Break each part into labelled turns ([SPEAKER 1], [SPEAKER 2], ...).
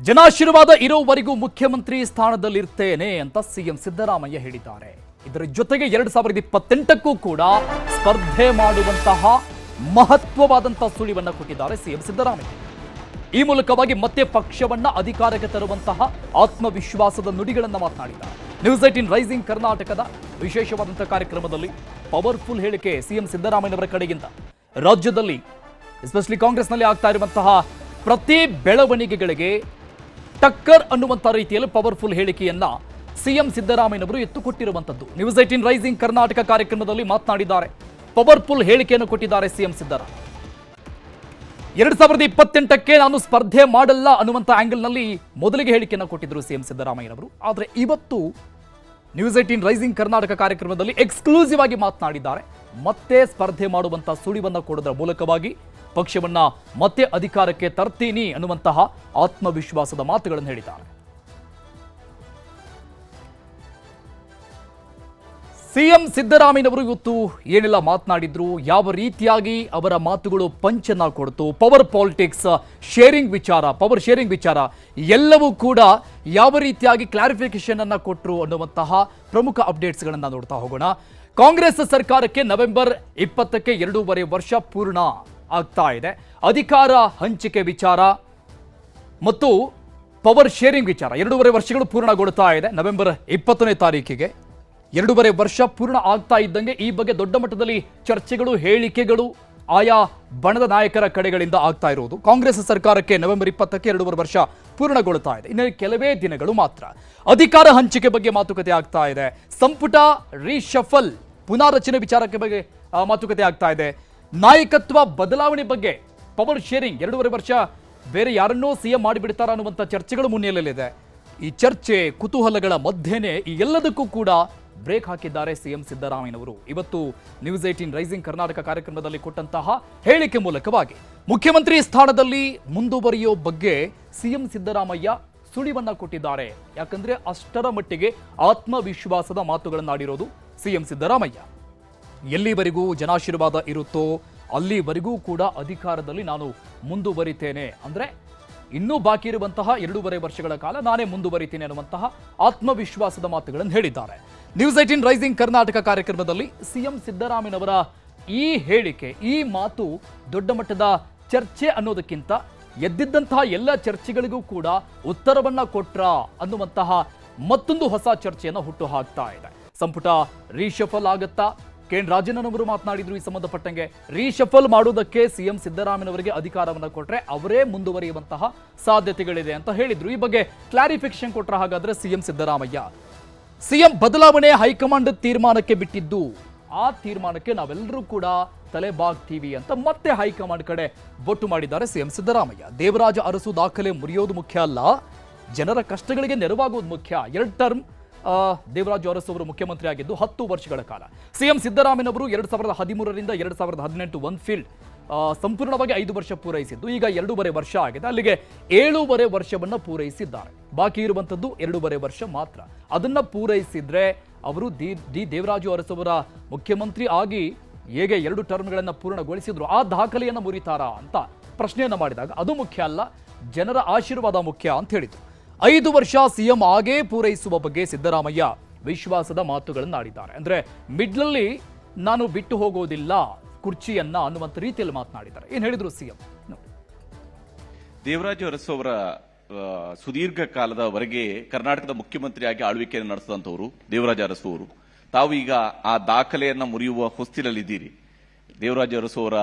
[SPEAKER 1] ಜನಾಶೀರ್ವಾದ ಇರೋವರೆಗೂ ಮುಖ್ಯಮಂತ್ರಿ ಸ್ಥಾನದಲ್ಲಿರ್ತೇನೆ ಅಂತ ಸಿಎಂ ಸಿದ್ದರಾಮಯ್ಯ ಹೇಳಿದ್ದಾರೆ. ಇದರ ಜೊತೆಗೆ 2028ಕ್ಕೂ ಕೂಡ ಸ್ಪರ್ಧೆ ಮಾಡುವಂತಹ ಮಹತ್ವವಾದಂತಹ ಸುಳಿವನ್ನ ಕೊಟ್ಟಿದ್ದಾರೆ ಸಿಎಂ ಸಿದ್ದರಾಮಯ್ಯ. ಈ ಮೂಲಕವಾಗಿ ಮತ್ತೆ ಪಕ್ಷವನ್ನ ಅಧಿಕಾರಕ್ಕೆ ತರುವಂತಹ ಆತ್ಮವಿಶ್ವಾಸದ ನುಡಿಗಳನ್ನು ಮಾತನಾಡಿದ್ದಾರೆ. ನ್ಯೂಸ್ 18 ರೈಸಿಂಗ್ ಕರ್ನಾಟಕದ ವಿಶೇಷವಾದಂತಹ ಕಾರ್ಯಕ್ರಮದಲ್ಲಿ ಪವರ್ಫುಲ್ ಹೇಳಿಕೆ ಸಿಎಂ ಸಿದ್ದರಾಮಯ್ಯನವರ ಕಡೆಗಿಂತ ರಾಜ್ಯದಲ್ಲಿ ಎಸ್ಪೆಷಲಿ ಕಾಂಗ್ರೆಸ್ನಲ್ಲಿ ಆಗ್ತಾ ಇರುವಂತಹ ಪ್ರತಿ ಬೆಳವಣಿಗೆಗಳಿಗೆ ಟಕ್ಕರ್ ಅನ್ನುವಂಥ ರೀತಿಯಲ್ಲಿ ಪವರ್ಫುಲ್ ಹೇಳಿಕೆಯನ್ನ ಸಿಎಂ ಸಿದ್ದರಾಮಯ್ಯನವರು ಎತ್ತುಕೊಟ್ಟಿರುವಂತದ್ದು. ನ್ಯೂಸ್ 18 ರೈಸಿಂಗ್ ಕರ್ನಾಟಕ ಕಾರ್ಯಕ್ರಮದಲ್ಲಿ ಮಾತನಾಡಿದ್ದಾರೆ. ಪವರ್ಫುಲ್ ಹೇಳಿಕೆಯನ್ನು ಕೊಟ್ಟಿದ್ದಾರೆ ಸಿಎಂ ಸಿದ್ದರಾಮಯ್ಯ. 2028ಕ್ಕೆ ನಾನು ಸ್ಪರ್ಧೆ ಮಾಡಲ್ಲ ಅನ್ನುವಂಥ ಆಂಗಲ್ನಲ್ಲಿ ಮೊದಲಿಗೆ ಹೇಳಿಕೆಯನ್ನು ಕೊಟ್ಟಿದ್ರು ಸಿಎಂ ಸಿದ್ದರಾಮಯ್ಯನವರು. ಆದರೆ ಇವತ್ತು ನ್ಯೂಸ್ 18 ರೈಸಿಂಗ್ ಕರ್ನಾಟಕ ಕಾರ್ಯಕ್ರಮದಲ್ಲಿ ಎಕ್ಸ್ಕ್ಲೂಸಿವ್ ಆಗಿ ಮಾತನಾಡಿದ್ದಾರೆ. ಮತ್ತೆ ಸ್ಪರ್ಧೆ ಮಾಡುವಂಥ ಸುಳಿವನ್ನು ಕೊಡೋದರ ಮೂಲಕವಾಗಿ ಪಕ್ಷವನ್ನ ಮತ್ತೆ ಅಧಿಕಾರಕ್ಕೆ ತರ್ತೀನಿ ಅನ್ನುವಂತಹ ಆತ್ಮವಿಶ್ವಾಸದ ಮಾತುಗಳನ್ನು ಹೇಳಿದ್ದಾರೆ. ಸಿಎಂ ಸಿದ್ದರಾಮಯ್ಯನವರು ಇವತ್ತು ಏನೆಲ್ಲ ಮಾತನಾಡಿದ್ರು, ಯಾವ ರೀತಿಯಾಗಿ ಅವರ ಮಾತುಗಳು ಪಂಚನ್ನ ಕೊಡ್ತು, ಪವರ್ ಪಾಲಿಟಿಕ್ಸ್, ಪವರ್ ಶೇರಿಂಗ್ ವಿಚಾರ ಎಲ್ಲವೂ ಕೂಡ ಯಾವ ರೀತಿಯಾಗಿ ಕ್ಲಾರಿಫಿಕೇಶನ್ ಅನ್ನ ಕೊಟ್ಟರು ಅನ್ನುವಂತಹ ಪ್ರಮುಖ ಅಪ್ಡೇಟ್ಸ್ಗಳನ್ನು ನೋಡ್ತಾ ಹೋಗೋಣ. ಕಾಂಗ್ರೆಸ್ ಸರ್ಕಾರಕ್ಕೆ ನವೆಂಬರ್ 20ಕ್ಕೆ 2.5 ವರ್ಷ ಪೂರ್ಣ ಆಗ್ತಾ ಇದೆ. ಅಧಿಕಾರ ಹಂಚಿಕೆ ವಿಚಾರ ಮತ್ತು ಪವರ್ ಶೇರಿಂಗ್ ವಿಚಾರ 2.5 ವರ್ಷಗಳು ಪೂರ್ಣಗೊಳ್ತಾ ಇದೆ. ನವೆಂಬರ್ 20ನೇ ತಾರೀಕಿಗೆ 2.5 ವರ್ಷ ಪೂರ್ಣ ಆಗ್ತಾ ಇದ್ದಂಗೆ ಈ ಬಗ್ಗೆ ದೊಡ್ಡ ಮಟ್ಟದಲ್ಲಿ ಚರ್ಚೆಗಳು, ಹೇಳಿಕೆಗಳು ಆಯಾ ಬಣದ ನಾಯಕರ ಕಡೆಗಳಿಂದ ಆಗ್ತಾ ಇರುವುದು. ಕಾಂಗ್ರೆಸ್ ಸರ್ಕಾರಕ್ಕೆ ನವೆಂಬರ್ 20ಕ್ಕೆ 2.5 ವರ್ಷ ಪೂರ್ಣಗೊಳ್ತಾ ಇದೆ. ಇನ್ನು ಕೆಲವೇ ದಿನಗಳು ಮಾತ್ರ ಅಧಿಕಾರ ಹಂಚಿಕೆ ಬಗ್ಗೆ ಮಾತುಕತೆ ಆಗ್ತಾ ಇದೆ. ಸಂಪುಟ ರೀಶಫಲ್ ಪುನಾರಚನೆ ವಿಚಾರಕ್ಕೆ ಬಗ್ಗೆ ಮಾತುಕತೆ ಆಗ್ತಾ ಇದೆ. ನಾಯಕತ್ವ ಬದಲಾವಣೆ ಬಗ್ಗೆ ಪವರ್ ಶೇರಿಂಗ್ 2.5 ವರ್ಷ ಬೇರೆ ಯಾರನ್ನೋ ಸಿಎಂ ಮಾಡಿಬಿಡ್ತಾರ ಅನ್ನುವಂಥ ಚರ್ಚೆಗಳು ಮುನ್ನೆಲೆಯಲ್ಲಿದೆ. ಈ ಚರ್ಚೆ ಕುತೂಹಲಗಳ ಮಧ್ಯೆನೇ ಈ ಎಲ್ಲದಕ್ಕೂ ಕೂಡ ಬ್ರೇಕ್ ಹಾಕಿದ್ದಾರೆ ಸಿಎಂ ಸಿದ್ದರಾಮಯ್ಯನವರು. ಇವತ್ತು ನ್ಯೂಸ್ 18 ರೈಸಿಂಗ್ ಕರ್ನಾಟಕ ಕಾರ್ಯಕ್ರಮದಲ್ಲಿ ಕೊಟ್ಟಂತಹ ಹೇಳಿಕೆ ಮೂಲಕವಾಗಿ ಮುಖ್ಯಮಂತ್ರಿ ಸ್ಥಾನದಲ್ಲಿ ಮುಂದುವರಿಯೋ ಬಗ್ಗೆ ಸಿಎಂ ಸಿದ್ದರಾಮಯ್ಯ ಸುಳಿವನ್ನ ಕೊಟ್ಟಿದ್ದಾರೆ. ಯಾಕಂದ್ರೆ ಅಷ್ಟರ ಮಟ್ಟಿಗೆ ಆತ್ಮವಿಶ್ವಾಸದ ಮಾತುಗಳನ್ನಾಡಿರೋದು ಸಿಎಂ ಸಿದ್ದರಾಮಯ್ಯ. ಎಲ್ಲಿವರೆಗೂ ಜನಾಶೀರ್ವಾದ ಇರುತ್ತೋ ಅಲ್ಲಿವರೆಗೂ ಕೂಡ ಅಧಿಕಾರದಲ್ಲಿ ನಾನು ಮುಂದುವರಿತೇನೆ, ಅಂದ್ರೆ ಇನ್ನೂ ಬಾಕಿ ಇರುವಂತಹ 2.5 ವರ್ಷಗಳ ಕಾಲ ನಾನೇ ಮುಂದುವರಿತೇನೆ ಅನ್ನುವಂತಹ ಆತ್ಮವಿಶ್ವಾಸದ ಮಾತುಗಳನ್ನು ಹೇಳಿದ್ದಾರೆ. ನ್ಯೂಸ್ 18 ರೈಸಿಂಗ್ ಕರ್ನಾಟಕ ಕಾರ್ಯಕ್ರಮದಲ್ಲಿ ಸಿಎಂ ಸಿದ್ದರಾಮಯ್ಯನವರ ಈ ಹೇಳಿಕೆ, ಈ ಮಾತು ದೊಡ್ಡ ಮಟ್ಟದ ಚರ್ಚೆ ಅನ್ನೋದಕ್ಕಿಂತ ಎದ್ದಿದ್ದಂತಹ ಎಲ್ಲ ಚರ್ಚೆಗಳಿಗೂ ಕೂಡ ಉತ್ತರವನ್ನ ಕೊಟ್ರ ಅನ್ನುವಂತಹ ಮತ್ತೊಂದು ಹೊಸ ಚರ್ಚೆಯನ್ನು ಹುಟ್ಟು ಹಾಕ್ತಾ ಇದೆ. ಸಂಪುಟ ರೀಶಫಲ್ ಆಗತ್ತಾ? ಕೆಎನ್ ರಾಜಣ್ಣನವರು ಮಾತನಾಡಿದ್ರು ಈ ಸಂಬಂಧಪಟ್ಟಂಗೆ. ರೀಶಫಲ್ ಮಾಡುವುದಕ್ಕೆ ಸಿಎಂ ಸಿದ್ದರಾಮಯ್ಯನವರಿಗೆ ಅಧಿಕಾರವನ್ನು ಕೊಟ್ಟರೆ ಅವರೇ ಮುಂದುವರಿಯುವಂತಹ ಸಾಧ್ಯತೆಗಳಿದೆ ಅಂತ ಹೇಳಿದ್ರು. ಈ ಬಗ್ಗೆ ಕ್ಲಾರಿಫಿಕೇಶನ್ ಕೊಟ್ರ ಹಾಗಾದ್ರೆ ಸಿಎಂ ಸಿದ್ದರಾಮಯ್ಯ. ಸಿಎಂ ಬದಲಾವಣೆ ಹೈಕಮಾಂಡ್ ತೀರ್ಮಾನಕ್ಕೆ ಬಿಟ್ಟಿದ್ದು, ಆ ತೀರ್ಮಾನಕ್ಕೆ ನಾವೆಲ್ಲರೂ ಕೂಡ ತಲೆ ಬಾಗ್ತೀವಿ ಅಂತ ಮತ್ತೆ ಹೈಕಮಾಂಡ್ ಕಡೆ ಬೊಟ್ಟು ಮಾಡಿದ್ದಾರೆ ಸಿಎಂ ಸಿದ್ದರಾಮಯ್ಯ. ದೇವರಾಜ ಅರಸು ದಾಖಲೆ ಮುರಿಯೋದು ಮುಖ್ಯ ಅಲ್ಲ, ಜನರ ಕಷ್ಟಗಳಿಗೆ ನೆರವಾಗುವುದು ಮುಖ್ಯ. 2 ಟರ್ಮ್ ದೇವರಾಜು ಅರಸು ಅವರು ಮುಖ್ಯಮಂತ್ರಿ ಆಗಿದ್ದು 10 ವರ್ಷಗಳ ಕಾಲ. ಸಿಎಂ ಸಿದ್ದರಾಮಯ್ಯನವರು 2013ರಿಂದ 2018 ಒನ್ ಫೀಲ್ಡ್ ಸಂಪೂರ್ಣವಾಗಿ 5 ವರ್ಷ ಪೂರೈಸಿದ್ದು ಈಗ 2.5 ವರ್ಷ ಆಗಿದೆ. ಅಲ್ಲಿಗೆ 7.5 ವರ್ಷವನ್ನ ಪೂರೈಸಿದ್ದಾರೆ. ಬಾಕಿ ಇರುವಂತದ್ದು 2.5 ವರ್ಷ ಮಾತ್ರ. ಅದನ್ನ ಪೂರೈಸಿದ್ರೆ ಅವರು ದೇವರಾಜು ಅರಸು ಅವರ ಮುಖ್ಯಮಂತ್ರಿ ಆಗಿ ಹೇಗೆ 2 ಟರ್ಮ್ಗಳನ್ನ ಪೂರ್ಣಗೊಳಿಸಿದ್ರು ಆ ದಾಖಲೆಯನ್ನ ಮುರಿತಾರಾ ಅಂತ ಪ್ರಶ್ನೆಯನ್ನ ಮಾಡಿದಾಗ ಅದು ಮುಖ್ಯ ಅಲ್ಲ, ಜನರ ಆಶೀರ್ವಾದ ಮುಖ್ಯ ಅಂತ ಹೇಳಿದ್ರು. 5 ವರ್ಷ ಸಿಎಂ ಆಗೇ ಪೂರೈಸುವ ಬಗ್ಗೆ ಸಿದ್ದರಾಮಯ್ಯ ವಿಶ್ವಾಸದ ಮಾತುಗಳನ್ನು ಆಡಿದ್ದಾರೆ. ಅಂದ್ರೆ ಮಿಡ್ಲಲ್ಲಿ ನಾನು ಬಿಟ್ಟು ಹೋಗೋದಿಲ್ಲ ಕುರ್ಚಿಯನ್ನ ಅನ್ನುವಂಥ ರೀತಿಯಲ್ಲಿ ಮಾತನಾಡಿದ್ದಾರೆ. ಏನ್ ಹೇಳಿದ್ರು ಸಿಎಂ?
[SPEAKER 2] ದೇವರಾಜು ಅರಸು ಅವರ ಸುದೀರ್ಘ ಕಾಲದವರೆಗೆ ಕರ್ನಾಟಕದ ಮುಖ್ಯಮಂತ್ರಿಯಾಗಿ ಆಳ್ವಿಕೆಯನ್ನು ನಡೆಸಿದಂಥವರು ದೇವರಾಜು ಅರಸು ಅವರು. ತಾವು ಈಗ ಆ ದಾಖಲೆಯನ್ನ ಮುರಿಯುವ ಹೊಸ್ತಿಲಲ್ಲಿದ್ದೀರಿ. ದೇವರಾಜು ಅರಸು ಅವರ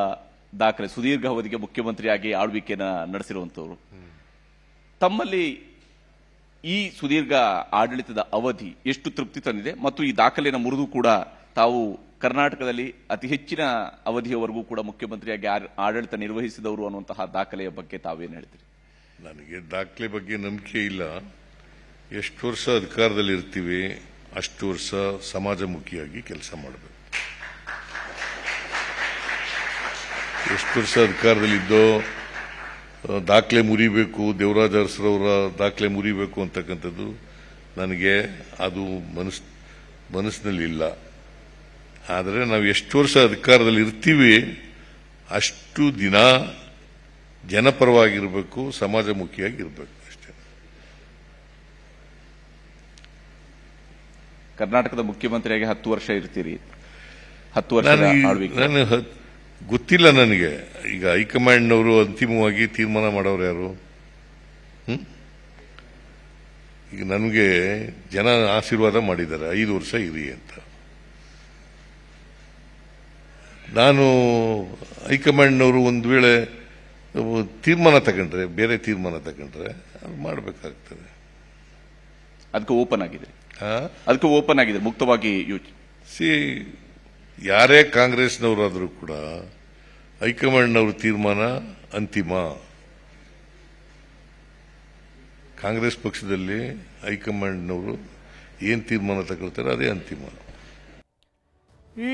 [SPEAKER 2] ದಾಖಲೆ ಸುದೀರ್ಘ ಅವಧಿಗೆ ಮುಖ್ಯಮಂತ್ರಿಯಾಗಿ ಆಳ್ವಿಕೆಯನ್ನ ನಡೆಸಿರುವಂತವರು. ತಮ್ಮಲ್ಲಿ ಈ ಸುದೀರ್ಘ ಆಡಳಿತದ ಅವಧಿ ಎಷ್ಟು ತೃಪ್ತಿ ತಂದಿದೆ ಮತ್ತು ಈ ದಾಖಲೆಯನ್ನು ಮುರಿದು ಕೂಡ ತಾವು ಕರ್ನಾಟಕದಲ್ಲಿ ಅತಿ ಹೆಚ್ಚಿನ ಅವಧಿಯವರೆಗೂ ಕೂಡ ಮುಖ್ಯಮಂತ್ರಿಯಾಗಿ ಆಡಳಿತ ನಿರ್ವಹಿಸಿದವರು ಅನ್ನುವಂತಹ ದಾಖಲೆಯ ಬಗ್ಗೆ ತಾವೇನು ಹೇಳ್ತೀರಿ?
[SPEAKER 3] ನನಗೆ ದಾಖಲೆ ಬಗ್ಗೆ ನಂಬಿಕೆ ಇಲ್ಲ. ಎಷ್ಟು ವರ್ಷ ಅಧಿಕಾರದಲ್ಲಿ ಇರ್ತೀವಿ ಅಷ್ಟು ವರ್ಷ ಸಮಾಜಮುಖಿಯಾಗಿ ಕೆಲಸ ಮಾಡಬೇಕು. ಎಷ್ಟು ವರ್ಷ ಅಧಿಕಾರದಲ್ಲಿದ್ದೋ ದಾಖಲೆ ಮುರಿಬೇಕು, ದೇವರಾಜ ಅರಸರವರ ದಾಖಲೆ ಮುರಿಬೇಕು ಅಂತಕ್ಕಂಥದ್ದು ನನಗೆ ಅದು ಮನಸ್ಸಿನಲ್ಲಿ ಇಲ್ಲ. ಆದರೆ ನಾವು ಎಷ್ಟು ವರ್ಷ ಅಧಿಕಾರದಲ್ಲಿ ಇರ್ತೀವಿ ಅಷ್ಟು ದಿನ ಜನಪರವಾಗಿರಬೇಕು, ಸಮಾಜಮುಖಿಯಾಗಿರಬೇಕು ಅಷ್ಟೇ.
[SPEAKER 2] ಕರ್ನಾಟಕದ ಮುಖ್ಯಮಂತ್ರಿಯಾಗಿ 10 ವರ್ಷ ಇರ್ತೀರಿ, 10 ವರ್ಷದ ಆಳ್ವಿಕೆ.
[SPEAKER 3] ನಾನು ಗೊತ್ತಿಲ್ಲ ನನಗೆ. ಈಗ ಹೈಕಮಾಂಡ್ನವರು ಅಂತಿಮವಾಗಿ ತೀರ್ಮಾನ ಮಾಡೋರು ಯಾರು? ಈಗ ನನಗೆ ಜನ ಆಶೀರ್ವಾದ ಮಾಡಿದ್ದಾರೆ 5 ವರ್ಷ ಇರಿ ಅಂತ. ನಾನು ಹೈಕಮಾಂಡ್ನವರು ಒಂದು ವೇಳೆ ತೀರ್ಮಾನ ತಗೊಂಡ್ರೆ, ಬೇರೆ ತೀರ್ಮಾನ ತಗೊಂಡ್ರೆ ಅದು ಮಾಡಬೇಕಾಗ್ತದೆ.
[SPEAKER 2] ಅದಕ್ಕೆ ಓಪನ್ ಆಗಿದೆ, ಮುಕ್ತವಾಗಿ
[SPEAKER 3] ಯಾರೇ ಕಾಂಗ್ರೆಸ್ನವರಾದರೂ ಕೂಡ ಹೈಕಮಾಂಡ್ನವ್ರ ತೀರ್ಮಾನ ಅಂತಿಮ. ಕಾಂಗ್ರೆಸ್ ಪಕ್ಷದಲ್ಲಿ ಹೈಕಮಾಂಡ್ನವರು ಏನ್ ತೀರ್ಮಾನ ತಗೊಳ್ತಾರೆ ಅದೇ ಅಂತಿಮ.
[SPEAKER 1] ಈ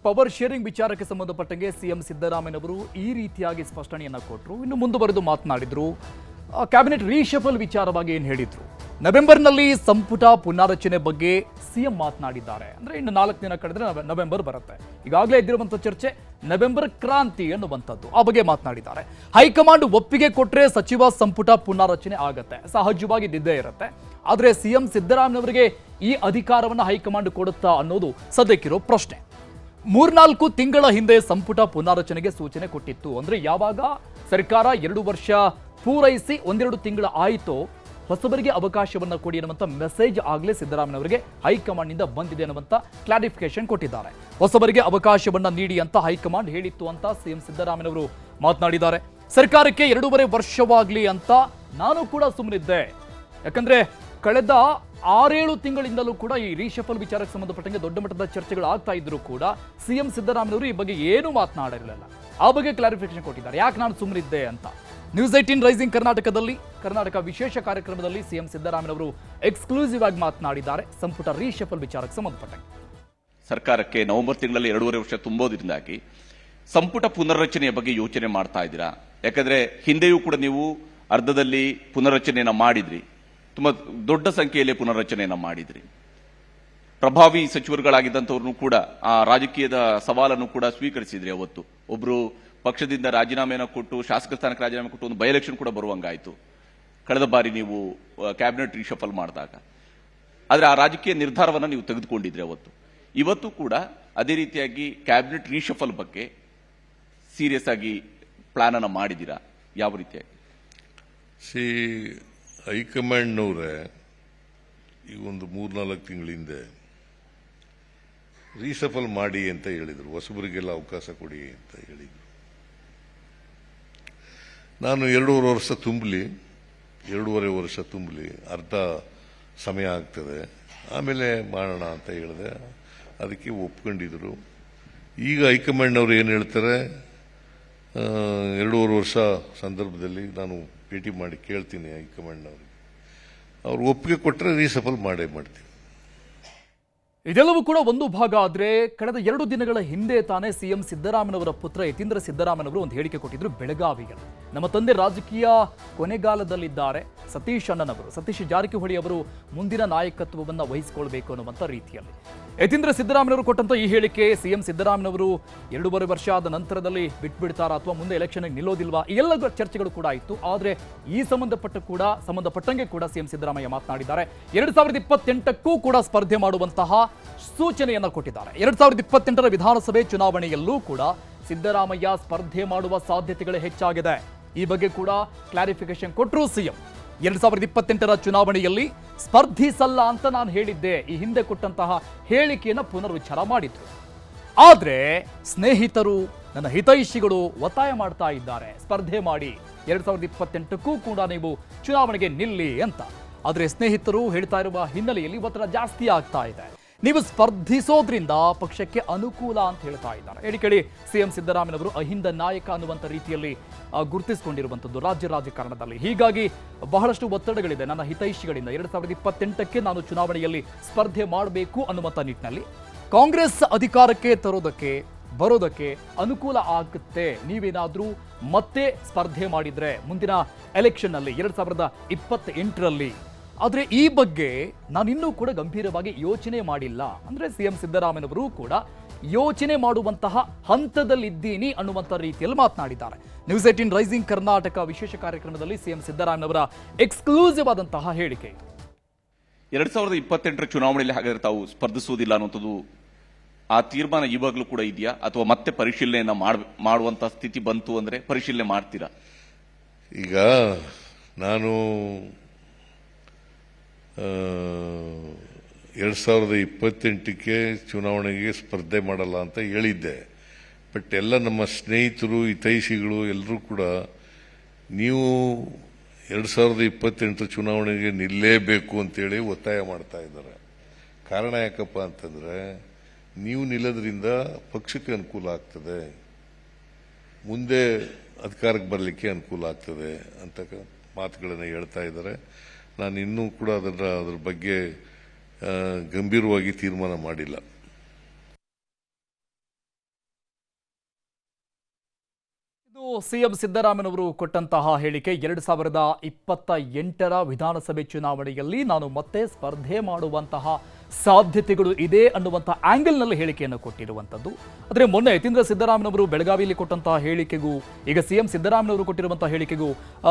[SPEAKER 1] ಪವರ್ ಶೇರಿಂಗ್ ವಿಚಾರಕ್ಕೆ ಸಂಬಂಧಪಟ್ಟಂಗೆ ಸಿಎಂ ಸಿದ್ದರಾಮಯ್ಯನವರು ಈ ರೀತಿಯಾಗಿ ಸ್ಪಷ್ಟನೆಯನ್ನ ಕೊಟ್ಟರು. ಇನ್ನು ಮುಂದುವರೆದು ಮಾತನಾಡಿದ್ರು. ಕ್ಯಾಬಿನೆಟ್ ರೀಶಫಲ್ ವಿಚಾರವಾಗಿ ಏನು ಹೇಳಿದ್ರು? ನವೆಂಬರ್ನಲ್ಲಿ ಸಂಪುಟ ಪುನಾರಚನೆ ಬಗ್ಗೆ ಸಿಎಂ ಮಾತನಾಡಿದ್ದಾರೆ. ಅಂದ್ರೆ ಇನ್ನು 4 ದಿನ ಕಳೆದ್ರೆ ನವೆಂಬರ್ ಬರುತ್ತೆ. ಈಗಾಗಲೇ ಇದ್ದಿರುವಂತಹ ಚರ್ಚೆ ನವೆಂಬರ್ ಕ್ರಾಂತಿ ಅನ್ನುವಂಥದ್ದು. ಆ ಬಗ್ಗೆ ಮಾತನಾಡಿದ್ದಾರೆ. ಹೈಕಮಾಂಡ್ ಒಪ್ಪಿಗೆ ಕೊಟ್ಟರೆ ಸಚಿವ ಸಂಪುಟ ಪುನಾರಚನೆ ಆಗತ್ತೆ, ಸಹಜವಾಗಿ ಇದ್ದೇ ಇರುತ್ತೆ. ಆದರೆ ಸಿಎಂ ಸಿದ್ದರಾಮಯ್ಯನವರಿಗೆ ಈ ಅಧಿಕಾರವನ್ನು ಹೈಕಮಾಂಡ್ ಕೊಡುತ್ತಾ ಅನ್ನೋದು ಸದ್ಯಕ್ಕಿರೋ ಪ್ರಶ್ನೆ. 3-4 ತಿಂಗಳ ಹಿಂದೆ ಸಂಪುಟ ಪುನಾರಚನೆಗೆ ಸೂಚನೆ ಕೊಟ್ಟಿತ್ತು. ಅಂದ್ರೆ ಯಾವಾಗ ಸರ್ಕಾರ 2 ವರ್ಷ ಪೂರೈಸಿ 1-2 ತಿಂಗಳ ಆಯಿತೋ ಹೊಸಬರಿಗೆ ಅವಕಾಶವನ್ನು ಕೊಡಿ ಅನ್ನುವಂಥ ಮೆಸೇಜ್ ಆಗಲೇ ಸಿದ್ದರಾಮಯ್ಯನವರಿಗೆ ಹೈಕಮಾಂಡ್ನಿಂದ ಬಂದಿದೆ ಅನ್ನುವಂಥ ಕ್ಲಾರಿಫಿಕೇಶನ್ ಕೊಟ್ಟಿದ್ದಾರೆ. ಹೊಸಬರಿಗೆ ಅವಕಾಶವನ್ನ ನೀಡಿ ಅಂತ ಹೈಕಮಾಂಡ್ ಹೇಳಿತ್ತು ಅಂತ ಸಿಎಂ ಸಿದ್ದರಾಮಯ್ಯನವರು ಮಾತನಾಡಿದ್ದಾರೆ. ಸರ್ಕಾರಕ್ಕೆ 2.5 ವರ್ಷವಾಗಲಿ ಅಂತ ನಾನು ಕೂಡ ಸುಮ್ಮನಿದ್ದೆ. ಯಾಕಂದ್ರೆ ಕಳೆದ 6-7 ತಿಂಗಳಿಂದಲೂ ಕೂಡ ಈ ರೀಶಫಲ್ ವಿಚಾರಕ್ಕೆ ಸಂಬಂಧಪಟ್ಟಂಗೆ ದೊಡ್ಡ ಮಟ್ಟದ ಚರ್ಚೆಗಳು ಆಗ್ತಾ ಇದ್ರು ಕೂಡ ಸಿಎಂ ಸಿದ್ದರಾಮಯ್ಯನವರು ಈ ಬಗ್ಗೆ ಏನೂ ಮಾತನಾಡಿರಲಿಲ್ಲ. ಆ ಬಗ್ಗೆ ಕ್ಲಾರಿಫಿಕೇಶನ್ ಕೊಟ್ಟಿದ್ದಾರೆ. ಯಾಕೆ ನಾನು ಸುಮ್ಮನಿದ್ದೆ ಅಂತ. ನ್ಯೂಸ್ 18 ರೈಸಿಂಗ್ ಕರ್ನಾಟಕದಲ್ಲಿ ಕರ್ನಾಟಕ ವಿಶೇಷ ಕಾರ್ಯಕ್ರಮದಲ್ಲಿ ಸಿಎಂ ಸಿದ್ದರಾಮಯ್ಯನವರು ಎಕ್ಸ್ಕ್ಲೂಸಿವ್ ಆಗಿ ಮಾತನಾಡಿದ್ದಾರೆ ಸಂಪುಟ ರೀಶಫಲ್ ವಿಚಾರಕ್ಕೆ ಸಂಬಂಧಪಟ್ಟಂಗೆ.
[SPEAKER 2] ಸರ್ಕಾರಕ್ಕೆ ನವೆಂಬರ್ ತಿಂಗಳಲ್ಲಿ 2.5 ವರ್ಷ ತುಂಬೋದ್ರಿಂದಾಗಿ ಸಂಪುಟ ಪುನರ್ರಚನೆಯ ಬಗ್ಗೆ ಯೋಚನೆ ಮಾಡ್ತಾ ಇದ್ದೀರಾ? ಯಾಕಂದ್ರೆ ಹಿಂದೆಯೂ ಕೂಡ ನೀವು ಅರ್ಧದಲ್ಲಿ ಪುನರ್ರಚನೆಯನ್ನ ಮಾಡಿದ್ರಿ, ತುಂಬಾ ದೊಡ್ಡ ಸಂಖ್ಯೆಯಲ್ಲಿ ಪುನರ್ರಚನೆಯನ್ನ ಮಾಡಿದ್ರಿ. ಪ್ರಭಾವಿ ಸಚಿವರುಗಳಾಗಿದ್ದಂಥವ್ರನ್ನು ಕೂಡ ಆ ರಾಜಕೀಯದ ಸವಾಲನ್ನು ಕೂಡ ಸ್ವೀಕರಿಸಿದ್ರಿ. ಅವತ್ತು ಒಬ್ರು ಪಕ್ಷದಿಂದ ರಾಜೀನಾಮೆಯನ್ನು ಕೊಟ್ಟು, ಶಾಸಕ ಸ್ಥಾನಕ್ಕೆ ರಾಜೀನಾಮೆ ಕೊಟ್ಟು ಒಂದು ಬೈ ಎಲೆಕ್ಷನ್ ಕೂಡ ಬರುವಂಗಾಯ್ತು ಕಳೆದ ಬಾರಿ ನೀವು ಕ್ಯಾಬಿನೆಟ್ ರೀಶಫಲ್ ಮಾಡಿದಾಗ. ಆದ್ರೆ ಆ ರಾಜಕೀಯ ನಿರ್ಧಾರವನ್ನು ನೀವು ತೆಗೆದುಕೊಂಡಿದ್ರಿ ಅವತ್ತು. ಇವತ್ತು ಕೂಡ ಅದೇ ರೀತಿಯಾಗಿ ಕ್ಯಾಬಿನೆಟ್ ರೀಶಫಲ್ ಬಗ್ಗೆ ಸೀರಿಯಸ್ ಆಗಿ ಪ್ಲಾನ್ ಅನ್ನು ಮಾಡಿದ್ದೀರಾ? ಯಾವ ರೀತಿಯಾಗಿ?
[SPEAKER 3] ಹೈಕಮಾಂಡ್ನವರೇ ಈಗ ಒಂದು 3-4 ತಿಂಗಳ ಹಿಂದೆ ರೀಸಫಲ್ ಮಾಡಿ ಅಂತ ಹೇಳಿದ್ರು, ಹೊಸಬರಿಗೆಲ್ಲ ಅವಕಾಶ ಕೊಡಿ ಅಂತ ಹೇಳಿದ್ರು. ನಾನು 2.5 ವರ್ಷ ತುಂಬಲಿ, 2.5 ವರ್ಷ ತುಂಬಲಿ, ಅರ್ಧ ಸಮಯ ಆಗ್ತದೆ, ಆಮೇಲೆ ಮಾಡೋಣ ಅಂತ ಹೇಳಿದೆ. ಅದಕ್ಕೆ ಒಪ್ಕೊಂಡಿದ್ರು. ಈಗ ಹೈಕಮಾಂಡ್ನವರು ಏನು ಹೇಳ್ತಾರೆ, 2.5 ವರ್ಷ ಸಂದರ್ಭದಲ್ಲಿ ನಾನು ಭೇಟಿ ಮಾಡಿ ಕೇಳ್ತೀನಿ ಹೈಕಮಾಂಡ್ನವ್ರಿಗೆ, ಅವ್ರು ಒಪ್ಪಿಗೆ ಕೊಟ್ಟರೆ ರೀಸಫಲ್ ಮಾಡೇ ಮಾಡ್ತೀವಿ.
[SPEAKER 1] ಇದೆಲ್ಲವೂ ಕೂಡ ಒಂದು ಭಾಗ ಆದ್ರೆ ಕಳೆದ 2 ದಿನಗಳ ಹಿಂದೆ ತಾನೇ ಸಿಎಂ ಸಿದ್ದರಾಮಯ್ಯನವರ ಪುತ್ರ ಯತೀಂದ್ರ ಸಿದ್ದರಾಮಯ್ಯನವರು ಒಂದು ಹೇಳಿಕೆ ಕೊಟ್ಟಿದ್ರು ಬೆಳಗಾವಿಯಲ್ಲಿ. ನಮ್ಮ ತಂದೆ ರಾಜಕೀಯ ಕೊನೆಗಾಲದಲ್ಲಿದ್ದಾರೆ, ಸತೀಶ್ ಜಾರಕಿಹೊಳಿ ಅವರು ಮುಂದಿನ ನಾಯಕತ್ವವನ್ನು ವಹಿಸಿಕೊಳ್ಬೇಕು ಅನ್ನುವಂಥ ರೀತಿಯಲ್ಲಿ ಯತೀಂದ್ರ ಸಿದ್ದರಾಮಯ್ಯನವರು ಕೊಟ್ಟಂತ ಈ ಹೇಳಿಕೆ ಸಿಎಂ ಸಿದ್ದರಾಮಯ್ಯನವರು 2.5 ವರ್ಷ ಆದ ನಂತರದಲ್ಲಿ ಬಿಟ್ಬಿಡ್ತಾರಾ ಅಥವಾ ಮುಂದೆ ಎಲೆಕ್ಷನ್ ನಿಲ್ಲೋದಿಲ್ವಾ, ಈ ಎಲ್ಲ ಚರ್ಚೆಗಳು ಕೂಡ ಇತ್ತು. ಆದರೆ ಈ ಸಂಬಂಧಪಟ್ಟಂಗೆ ಕೂಡ ಸಿಎಂ ಸಿದ್ದರಾಮಯ್ಯ ಮಾತನಾಡಿದ್ದಾರೆ. 2028ಕ್ಕೂ ಕೂಡ ಸ್ಪರ್ಧೆ ಮಾಡುವಂತಹ ಸೂಚನೆಯನ್ನ ಕೊಟ್ಟಿದ್ದಾರೆ. 2028ರ ವಿಧಾನಸಭೆ ಚುನಾವಣೆಯಲ್ಲೂ ಕೂಡ ಸಿದ್ದರಾಮಯ್ಯ ಸ್ಪರ್ಧೆ ಮಾಡುವ ಸಾಧ್ಯತೆಗಳು ಹೆಚ್ಚಾಗಿದೆ. ಈ ಬಗ್ಗೆ ಕೂಡ ಕ್ಲಾರಿಫಿಕೇಶನ್ ಕೊಟ್ಟರು ಸಿಎಂ. 2028ರ ಚುನಾವಣೆಯಲ್ಲಿ ಸ್ಪರ್ಧಿಸಲ್ಲ ಅಂತ ನಾನು ಹೇಳಿದ್ದೆ, ಈ ಹಿಂದೆ ಕೊಟ್ಟಂತಹ ಹೇಳಿಕೆಯನ್ನು ಪುನರ್ವಿಚಾರ ಮಾಡಿದ್ರು. ಆದ್ರೆ ಸ್ನೇಹಿತರು, ನನ್ನ ಹಿತೈಷಿಗಳು ಒತ್ತಾಯ ಮಾಡ್ತಾ ಇದ್ದಾರೆ, ಸ್ಪರ್ಧೆ ಮಾಡಿ 2028ಕ್ಕೂ ಕೂಡ ನೀವು ಚುನಾವಣೆಗೆ ನಿಲ್ಲಿ ಅಂತ. ಆದ್ರೆ ಸ್ನೇಹಿತರು ಹೇಳ್ತಾ ಇರುವ ಹಿನ್ನೆಲೆಯಲ್ಲಿ ಒತ್ತಡ ಜಾಸ್ತಿ ಆಗ್ತಾ ಇದೆ. ನೀವು ಸ್ಪರ್ಧಿಸೋದ್ರಿಂದ ಪಕ್ಷಕ್ಕೆ ಅನುಕೂಲ ಅಂತ ಹೇಳ್ತಾ ಇದ್ದಾರೆ. ಹೇಳಿ ಕೇಳಿ, ಸಿಎಂ ಸಿದ್ದರಾಮಯ್ಯನವರು ಅಹಿಂದ ನಾಯಕ ಅನ್ನುವಂಥ ರೀತಿಯಲ್ಲಿ ಗುರುತಿಸಿಕೊಂಡಿರುವಂಥದ್ದು ರಾಜ್ಯ ರಾಜಕಾರಣದಲ್ಲಿ. ಹೀಗಾಗಿ ಬಹಳಷ್ಟು ಒತ್ತಡಗಳಿದೆ ನನ್ನ ಹಿತೈಷಿಗಳಿಂದ. 2028ಕ್ಕೆ ನಾನು ಚುನಾವಣೆಯಲ್ಲಿ ಸ್ಪರ್ಧೆ ಮಾಡಬೇಕು ಅನ್ನುವಂಥ ನಿಟ್ಟಿನಲ್ಲಿ ಕಾಂಗ್ರೆಸ್ ಅಧಿಕಾರಕ್ಕೆ ಬರೋದಕ್ಕೆ ಅನುಕೂಲ ಆಗುತ್ತೆ ನೀವೇನಾದ್ರೂ ಮತ್ತೆ ಸ್ಪರ್ಧೆ ಮಾಡಿದ್ರೆ ಮುಂದಿನ ಎಲೆಕ್ಷನ್ ನಲ್ಲಿ 2028ರಲ್ಲಿ. ಆದರೆ ಈ ಬಗ್ಗೆ ನಾನಿನ್ನೂ ಕೂಡ ಗಂಭೀರವಾಗಿ ಯೋಚನೆ ಮಾಡಿಲ್ಲ. ಅಂದ್ರೆ ಸಿಎಂ ಸಿದ್ದರಾಮಯ್ಯನವರು ಕೂಡ ಯೋಚನೆ ಮಾಡುವಂತಹ ಹಂತದಲ್ಲಿದ್ದೀನಿ ಅನ್ನುವಂಥ ರೀತಿಯಲ್ಲಿ ಮಾತನಾಡಿದ್ದಾರೆ. ನ್ಯೂಸ್ 18 ರೈಸಿಂಗ್ ಕರ್ನಾಟಕ ವಿಶೇಷ ಕಾರ್ಯಕ್ರಮದಲ್ಲಿ ಸಿಎಂ ಸಿದ್ದರಾಮಯ್ಯನವರ ಎಕ್ಸ್ಕ್ಲೂಸಿವ್ ಆದಂತಹ ಹೇಳಿಕೆ.
[SPEAKER 2] 2028 ಚುನಾವಣೆಯಲ್ಲಿ ಹಾಗಾದ್ರೆ ತಾವು ಸ್ಪರ್ಧಿಸುವುದಿಲ್ಲ ಅನ್ನುವಂಥದ್ದು ಆ ತೀರ್ಮಾನ ಇವಾಗಲೂ ಕೂಡ ಇದೆಯಾ, ಅಥವಾ ಮತ್ತೆ ಪರಿಶೀಲನೆಯನ್ನ ಮಾಡುವಂತ ಸ್ಥಿತಿ ಬಂತು ಅಂದ್ರೆ ಪರಿಶೀಲನೆ ಮಾಡ್ತೀರಾ?
[SPEAKER 3] ಈಗ ನಾನು 2028ಕ್ಕೆ ಚುನಾವಣೆಗೆ ಸ್ಪರ್ಧೆ ಮಾಡಲ್ಲ ಅಂತ ಹೇಳಿದ್ದೆ. ಬಟ್ ಎಲ್ಲ ನಮ್ಮ ಸ್ನೇಹಿತರು ಹಿತೈಷಿಗಳು ಎಲ್ಲರೂ ಕೂಡ ನೀವು 2028 ಚುನಾವಣೆಗೆ ನಿಲ್ಲೇಬೇಕು ಅಂತೇಳಿ ಒತ್ತಾಯ ಮಾಡ್ತಾ ಇದ್ದಾರೆ. ಕಾರಣ ಯಾಕಪ್ಪ ಅಂತಂದ್ರೆ ನೀವು ನಿಲ್ಲೋದ್ರಿಂದ ಪಕ್ಷಕ್ಕೆ ಅನುಕೂಲ ಆಗ್ತದೆ, ಮುಂದೆ ಅಧಿಕಾರಕ್ಕೆ ಬರಲಿಕ್ಕೆ ಅನುಕೂಲ ಆಗ್ತದೆ ಅಂತ ಮಾತುಗಳನ್ನು ಹೇಳ್ತಾ ಇದ್ದಾರೆ. ನಾನು ಇನ್ನೂ ಕೂಡ ಅದರ ಬಗ್ಗೆ ಗಂಭೀರವಾಗಿ ತೀರ್ಮಾನ ಮಾಡಿಲ್ಲ.
[SPEAKER 1] ಇದು ಸಿಎಂ ಸಿದ್ದರಾಮಯ್ಯನವರು ಕೊಟ್ಟಂತಹ ಹೇಳಿಕೆ. 2028ರ ವಿಧಾನಸಭೆ ಚುನಾವಣೆಯಲ್ಲಿ ನಾನು ಮತ್ತೆ ಸ್ಪರ್ಧೆ ಮಾಡುವಂತಹ ಸಾಧ್ಯತೆಗಳು ಇದೆ ಅನ್ನುವಂಥ ಆಂಗಲ್ನಲ್ಲಿ ಹೇಳಿಕೆಯನ್ನು ಕೊಟ್ಟಿರುವಂಥದ್ದು. ಆದರೆ ಮೊನ್ನೆ ಯತೀಂದ್ರ ಸಿದ್ದರಾಮಯ್ಯನವರು ಬೆಳಗಾವಿಯಲ್ಲಿ ಕೊಟ್ಟಂತಹ ಹೇಳಿಕೆಗೂ ಈಗ ಸಿಎಂ ಸಿದ್ದರಾಮಯ್ಯನವರು ಕೊಟ್ಟಿರುವಂತಹ ಹೇಳಿಕೆಗೂ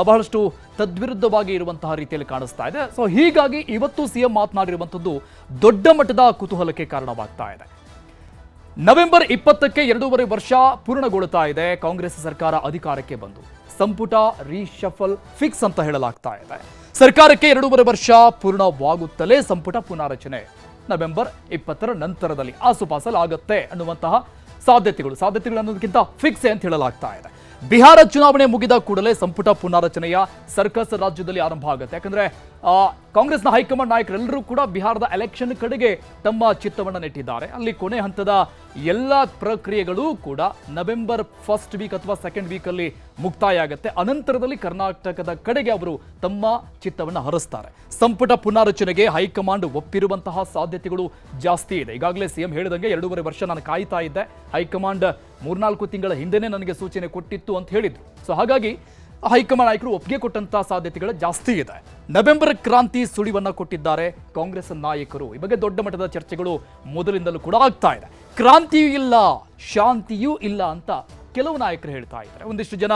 [SPEAKER 1] ಬಹಳಷ್ಟು ತದ್ವಿರುದ್ಧವಾಗಿ ಇರುವಂತಹ ರೀತಿಯಲ್ಲಿ ಕಾಣಿಸ್ತಾ ಇದೆ. ಸೊ ಹೀಗಾಗಿ ಇವತ್ತು ಸಿಎಂ ಮಾತನಾಡಿರುವಂಥದ್ದು ದೊಡ್ಡ ಮಟ್ಟದ ಕುತೂಹಲಕ್ಕೆ ಕಾರಣವಾಗ್ತಾ ಇದೆ. ನವೆಂಬರ್ 20ಕ್ಕೆ 2.5 ವರ್ಷ ಪೂರ್ಣಗೊಳ್ಳುತ್ತಾ ಇದೆ ಕಾಂಗ್ರೆಸ್ ಸರ್ಕಾರ ಅಧಿಕಾರಕ್ಕೆ ಬಂದು. ಸಂಪುಟ ರೀಶಫಲ್ ಫಿಕ್ಸ್ ಅಂತ ಹೇಳಲಾಗ್ತಾ ಇದೆ. ಸರ್ಕಾರಕ್ಕೆ 2.5 ವರ್ಷ ಪೂರ್ಣವಾಗುತ್ತಲೇ ಸಂಪುಟ ಪುನಾರಚನೆ ನವೆಂಬರ್ 20ರ ನಂತರದಲ್ಲಿ ಆಸುಪಾಸಲ್ಲಿ ಆಗುತ್ತೆ ಅನ್ನುವಂತಹ ಸಾಧ್ಯತೆಗಳು ಅನ್ನೋದಕ್ಕಿಂತ ಫಿಕ್ಸ್ ಅಂತ ಹೇಳಲಾಗ್ತಾ ಇದೆ. ಬಿಹಾರ ಚುನಾವಣೆ ಮುಗಿದ ಕೂಡಲೇ ಸಂಪುಟ ಪುನಾರಚನೆಯ ಸರ್ಕಸ್ ರಾಜ್ಯದಲ್ಲಿ ಆರಂಭ ಆಗುತ್ತೆ. ಯಾಕಂದ್ರೆ ಕಾಂಗ್ರೆಸ್ನ ಹೈಕಮಾಂಡ್ ನಾಯಕರೆಲ್ಲರೂ ಕೂಡ ಬಿಹಾರದ ಎಲೆಕ್ಷನ್ ಕಡೆಗೆ ತಮ್ಮ ಚಿತ್ತವನ್ನು ನೆಟ್ಟಿದ್ದಾರೆ. ಅಲ್ಲಿ ಕೊನೆ ಹಂತದ ಎಲ್ಲ ಪ್ರಕ್ರಿಯೆಗಳು ಕೂಡ ನವೆಂಬರ್ 1st ವೀಕ್ ಅಥವಾ 2nd ವೀಕಲ್ಲಿ ಮುಕ್ತಾಯ ಆಗುತ್ತೆ. ಅನಂತರದಲ್ಲಿ ಕರ್ನಾಟಕದ ಕಡೆಗೆ ಅವರು ತಮ್ಮ ಚಿತ್ತವನ್ನು ಹರಿಸ್ತಾರೆ. ಸಂಪುಟ ಪುನಾರಚನೆಗೆ ಹೈಕಮಾಂಡ್ ಒಪ್ಪಿರುವಂತಹ ಸಾಧ್ಯತೆಗಳು ಜಾಸ್ತಿ ಇದೆ. ಈಗಾಗಲೇ ಸಿಎಂ ಹೇಳಿದಂಗೆ 2.5 ವರ್ಷ ನಾನು ಕಾಯ್ತಾ ಇದ್ದೆ, ಹೈಕಮಾಂಡ್ 3-4 ತಿಂಗಳ ಹಿಂದೆನೇ ನನಗೆ ಸೂಚನೆ ಕೊಟ್ಟಿತ್ತು ಅಂತ ಹೇಳಿದ್ರು. ಸೊ ಹಾಗಾಗಿ ಹೈಕಮಾಂಡ್ ನಾಯಕರು ಒಪ್ಪಿಗೆ ಕೊಟ್ಟಂತಹ ಸಾಧ್ಯತೆಗಳು ಜಾಸ್ತಿ ಇದೆ. ನವೆಂಬರ್ ಕ್ರಾಂತಿ ಸುಳಿವನ್ನ ಕೊಟ್ಟಿದ್ದಾರೆ ಕಾಂಗ್ರೆಸ್ ನಾಯಕರು. ಈ ಬಗ್ಗೆ ದೊಡ್ಡ ಮಟ್ಟದ ಚರ್ಚೆಗಳು ಮೊದಲಿಂದಲೂ ಕೂಡ ಆಗ್ತಾ ಇದೆ. ಕ್ರಾಂತಿಯೂ ಇಲ್ಲ, ಶಾಂತಿಯೂ ಇಲ್ಲ ಅಂತ ಕೆಲವು ನಾಯಕರು ಹೇಳ್ತಾ ಇದ್ದಾರೆ. ಒಂದಿಷ್ಟು ಜನ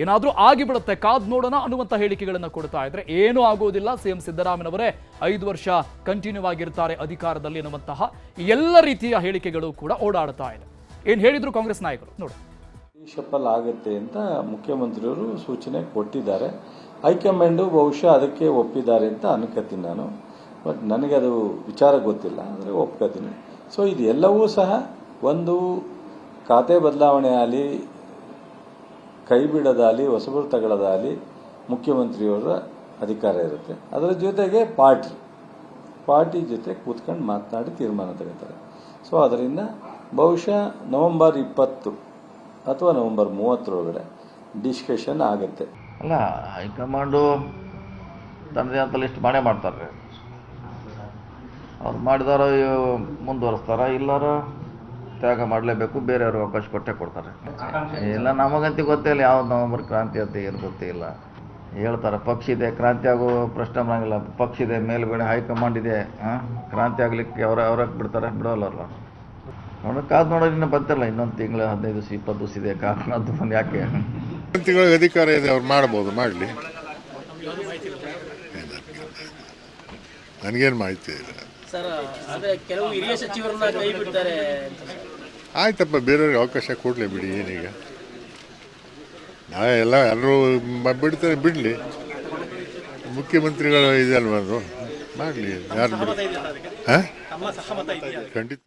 [SPEAKER 1] ಏನಾದರೂ ಆಗಿಬಿಡುತ್ತೆ, ಕಾದ್ ನೋಡೋಣ ಅನ್ನುವಂಥ ಹೇಳಿಕೆಗಳನ್ನು ಕೊಡ್ತಾ ಇದ್ರೆ ಏನೂ ಆಗೋದಿಲ್ಲ, ಸಿಎಂ ಸಿದ್ದರಾಮಯ್ಯನವರೇ 5 ವರ್ಷ ಕಂಟಿನ್ಯೂ ಆಗಿರ್ತಾರೆ ಅಧಿಕಾರದಲ್ಲಿ ಅನ್ನುವಂತಹ ಎಲ್ಲ ರೀತಿಯ ಹೇಳಿಕೆಗಳು ಕೂಡ ಓಡಾಡ್ತಾ ಇದೆ. ಏನು ಹೇಳಿದ್ರು ಕಾಂಗ್ರೆಸ್ ನಾಯಕರು ನೋಡಿ.
[SPEAKER 4] ಶಫಲ್ ಆಗುತ್ತೆ ಅಂತ ಮುಖ್ಯಮಂತ್ರಿಯವರು ಸೂಚನೆ ಕೊಟ್ಟಿದ್ದಾರೆ. ಹೈಕಮಾಂಡು ಬಹುಶಃ ಅದಕ್ಕೆ ಒಪ್ಪಿದ್ದಾರೆ ಅಂತ ಅನ್ಕೋತೀನಿ ನಾನು. ಬಟ್ ನನಗೆ ಅದು ವಿಚಾರ ಗೊತ್ತಿಲ್ಲ, ಅಂದರೆ ಒಪ್ಕೋತೀನಿ. ಸೊ ಇದು ಎಲ್ಲವೂ ಸಹ ಒಂದು ಖಾತೆ ಬದಲಾವಣೆ ಆಗಲಿ, ಕೈ ಬಿಡೋದಾಗಲಿ, ಹೊಸಬರು ತಗೊಳ್ಳೋದಾಗಲಿ ಮುಖ್ಯಮಂತ್ರಿಯವರ ಅಧಿಕಾರ ಇರುತ್ತೆ. ಅದರ ಜೊತೆಗೆ ಪಾರ್ಟಿ ಜೊತೆ ಕೂತ್ಕೊಂಡು ಮಾತನಾಡಿ ತೀರ್ಮಾನ ತಗೋತಾರೆ. ಸೊ ಅದರಿಂದ ಬಹುಶಃ ನವೆಂಬರ್ 20 ಅಥವಾ ನವೆಂಬರ್ 30 ಡಿಸ್ಕಷನ್ ಆಗುತ್ತೆ.
[SPEAKER 5] ಅಲ್ಲ, ಹೈಕಮಾಂಡು ತನ್ನದೇ ಅಂತ ಲಿಸ್ಟ್ ಮಾಡೇ ಮಾಡ್ತಾರೆ. ಅವ್ರು ಮಾಡಿದಾರ ಮುಂದುವರಿಸ್ತಾರ, ಇಲ್ಲಾರ ತ್ಯಾಗ ಮಾಡಲೇಬೇಕು, ಬೇರೆಯವ್ರಿಗೆ ಅವಕಾಶ ಕೊಡ್ತಾರೆ. ಇಲ್ಲ, ನಮಗಂತೂ ಗೊತ್ತೇ ಇಲ್ಲ ಯಾವ್ದು ನವೆಂಬರ್ ಕ್ರಾಂತಿ ಅಂತ ಏನು ಗೊತ್ತೇ ಇಲ್ಲ. ಹೇಳ್ತಾರೆ ಪಕ್ಷ ಇದೆ, ಕ್ರಾಂತಿ ಆಗೋ ಪ್ರಶ್ನೆ ಬರೋಂಗಿಲ್ಲ. ಪಕ್ಷ ಇದೆ, ಮೇಲ್ಗಡೆ ಹೈಕಮಾಂಡ್ ಇದೆ, ಕ್ರಾಂತಿ ಆಗಲಿಕ್ಕೆ ಅವ್ರಿಗೆ ಬಿಡೋಲ್ಲ. ಕಾದು ನೋಡೋದು ಇನ್ನೂ ಬಂತಿಲ್ಲ, ಇನ್ನೊಂದು ತಿಂಗಳು 15 ದಿವಸ 20 ದಿವಸ ಇದೆ. ಕಾದು ಬಂದು ಯಾಕೆ
[SPEAKER 6] ಮಂತ್ರಿಗಳಿಗೆ ಅಧಿಕಾರ ಇದೆ, ಅವ್ರು ಮಾಡ್ಬೋದು, ಮಾಡಲಿ. ನನಗೇನು ಮಾಹಿತಿ ಇಲ್ಲ
[SPEAKER 7] ಸರ್. ಆದರೆ ಕೆಲವು ಹಿರಿಯ ಸಚಿವರನ್ನ ಕೈ ಬಿಡ್ತಾರೆ.
[SPEAKER 6] ಆಯ್ತಪ್ಪ, ಬೇರೆಯವ್ರಿಗೆ ಅವಕಾಶ ಕೊಡಲಿ ಬಿಡಿ. ಏನೀಗ ನಾಳೆ ಎಲ್ಲರೂ ಬಿಡ್ತಾರೆ, ಬಿಡಲಿ. ಮುಖ್ಯಮಂತ್ರಿಗಳು ಇದೆ ಅಲ್ವಾ, ಅದು ಮಾಡಲಿ. ಯಾರು ಬಿಡಿ. ಹಾಂ, ಖಂಡಿತ.